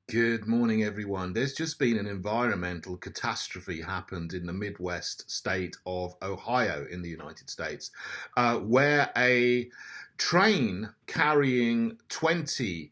Good morning, everyone. There's just been an environmental catastrophe happened in the Midwest state of Ohio in the United States, where a train carrying 20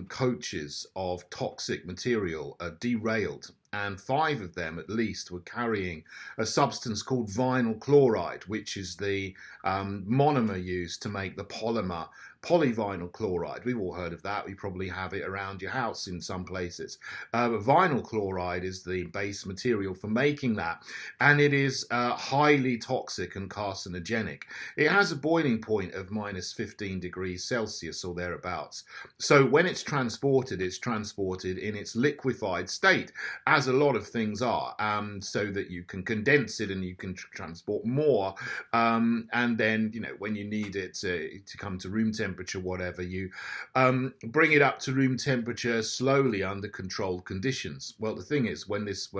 coaches of toxic material derailed. And five of them, at least, were carrying a substance called vinyl chloride, which is the monomer used to make the polymer polyvinyl chloride. We've all heard of that. We probably have it around your house in some places. But vinyl chloride is the base material for making that, and it is highly toxic and carcinogenic. It has a boiling point of minus 15 degrees Celsius or thereabouts. So when it's transported in its liquefied state, as a lot of things are, so that you can condense it and you can transport more. And then, when you need it to come to room temperature, whatever, you bring it up to room temperature slowly under controlled conditions. Well, the thing is, when this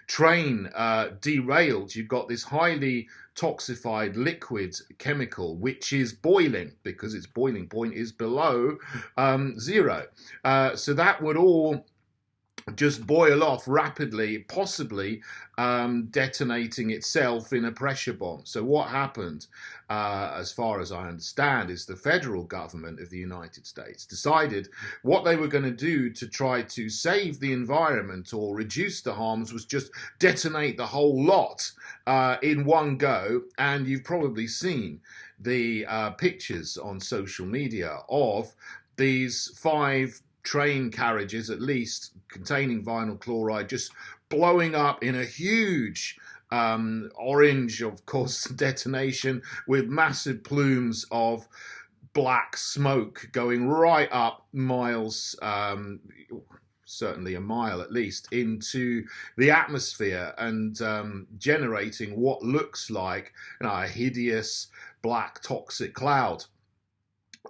train derailed, you've got this highly toxified liquid chemical which is boiling because its boiling point is below zero. So that would all just boil off rapidly, possibly detonating itself in a pressure bomb. So what happened, as far as I understand, is the federal government of the United States decided what they were going to do to try to save the environment or reduce the harms was just detonate the whole lot in one go. And you've probably seen the pictures on social media of these five train carriages, at least, containing vinyl chloride, just blowing up in a huge orange, of course, detonation with massive plumes of black smoke going right up miles, certainly a mile at least, into the atmosphere and generating what looks like a hideous black toxic cloud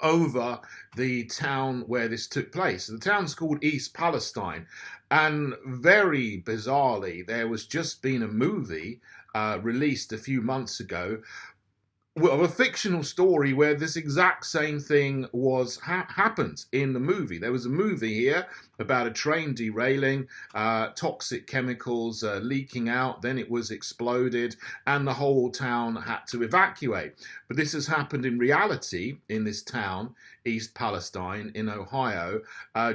over the town where this took place. The town's called East Palestine, and very bizarrely, there was just been a movie released a few months ago of a fictional story where this exact same thing was happened in the movie. There was a movie here about a train derailing, toxic chemicals leaking out, then it was exploded, and the whole town had to evacuate. But this has happened in reality in this town, East Palestine in Ohio,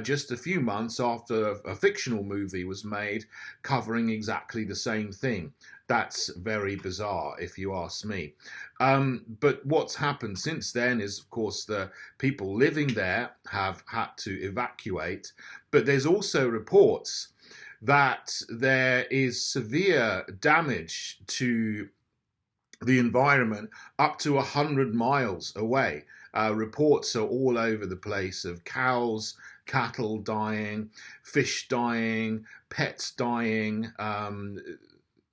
just a few months after a fictional movie was made covering exactly the same thing. That's very bizarre, if you ask me. But what's happened since then is, of course, the people living there have had to evacuate. But there's also reports that there is severe damage to the environment up to 100 miles away. Reports are all over the place of cows, cattle dying, fish dying, pets dying,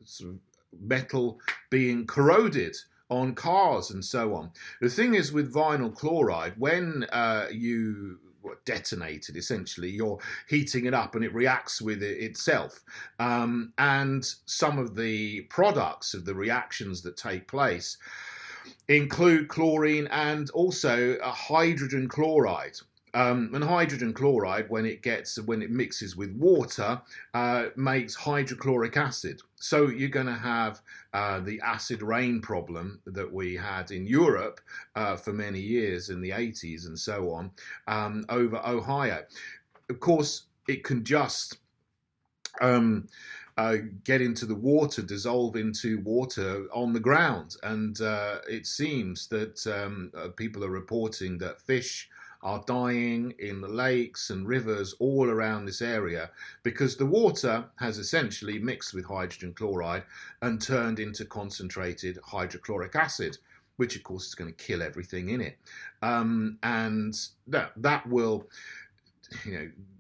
sort of metal being corroded on cars and so on. The thing is with vinyl chloride, when you detonate it, essentially, you're heating it up and it reacts with it itself. And some of the products of the reactions that take place include chlorine and also a hydrogen chloride. And hydrogen chloride, when it mixes with water, makes hydrochloric acid. So you're going to have the acid rain problem that we had in Europe for many years in the 80s and so on over Ohio. Of course, it can just get into the water, dissolve into water on the ground. And it seems that people are reporting that fish are dying in the lakes and rivers all around this area because the water has essentially mixed with hydrogen chloride and turned into concentrated hydrochloric acid, which of course is going to kill everything in it. And that will,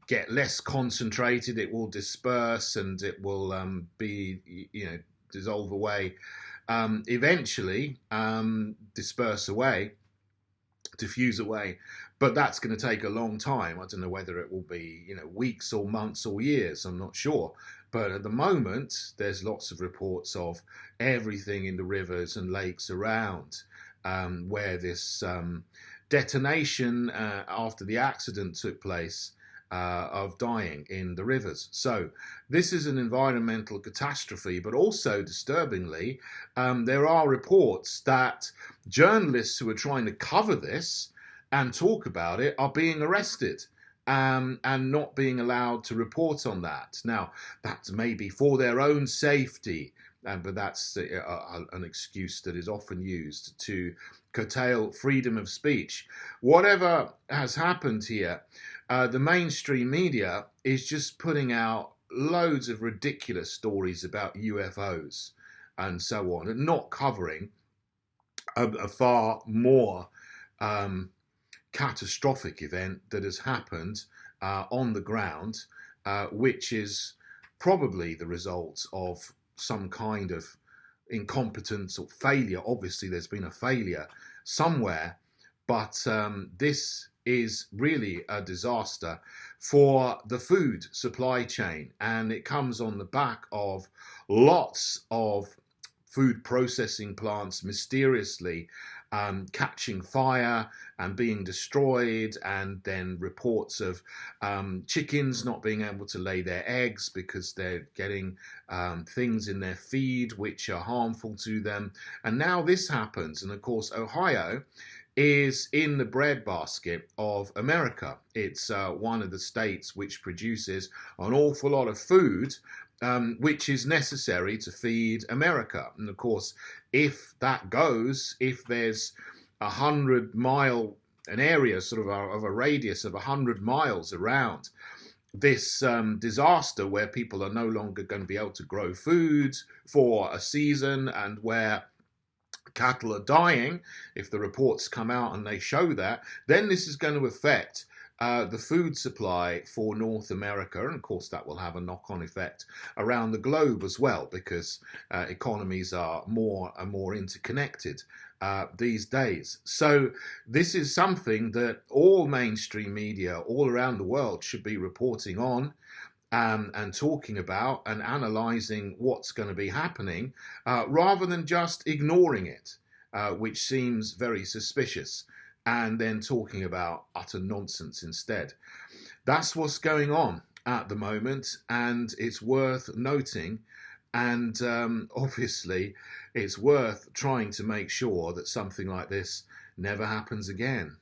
get less concentrated, it will disperse, and it will dissolve away, eventually disperse away, diffuse away. But that's going to take a long time. I don't know whether it will be, weeks or months or years. I'm not sure. But at the moment, there's lots of reports of everything in the rivers and lakes around where this detonation after the accident took place of dying in the rivers. So this is an environmental catastrophe, but also disturbingly, there are reports that journalists who are trying to cover this and talk about it are being arrested. And not being allowed to report on that. Now, that's maybe for their own safety, but that's an excuse that is often used to curtail freedom of speech. Whatever has happened here, the mainstream media is just putting out loads of ridiculous stories about UFOs and so on, and not covering a far more catastrophic event that has happened on the ground, which is probably the result of some kind of incompetence or failure. Obviously, there's been a failure somewhere, but this is really a disaster for the food supply chain, and it comes on the back of lots of food processing plants mysteriously catching fire and being destroyed, and then reports of chickens not being able to lay their eggs because they're getting things in their feed which are harmful to them. And now this happens, and of course Ohio is in the breadbasket of America. It's one of the states which produces an awful lot of food which is necessary to feed America. And of course, if that goes, if there's 100-mile, an area sort of a radius of 100 miles around this disaster where people are no longer going to be able to grow food for a season, and where cattle are dying, if the reports come out and they show that, then this is going to affect the food supply for North America, and of course that will have a knock-on effect around the globe as well, because economies are more and more interconnected these days. So this is something that all mainstream media all around the world should be reporting on and talking about and analysing what's going to be happening, rather than just ignoring it, which seems very suspicious, and then talking about utter nonsense instead. That's what's going on at the moment, and it's worth noting, and obviously it's worth trying to make sure that something like this never happens again.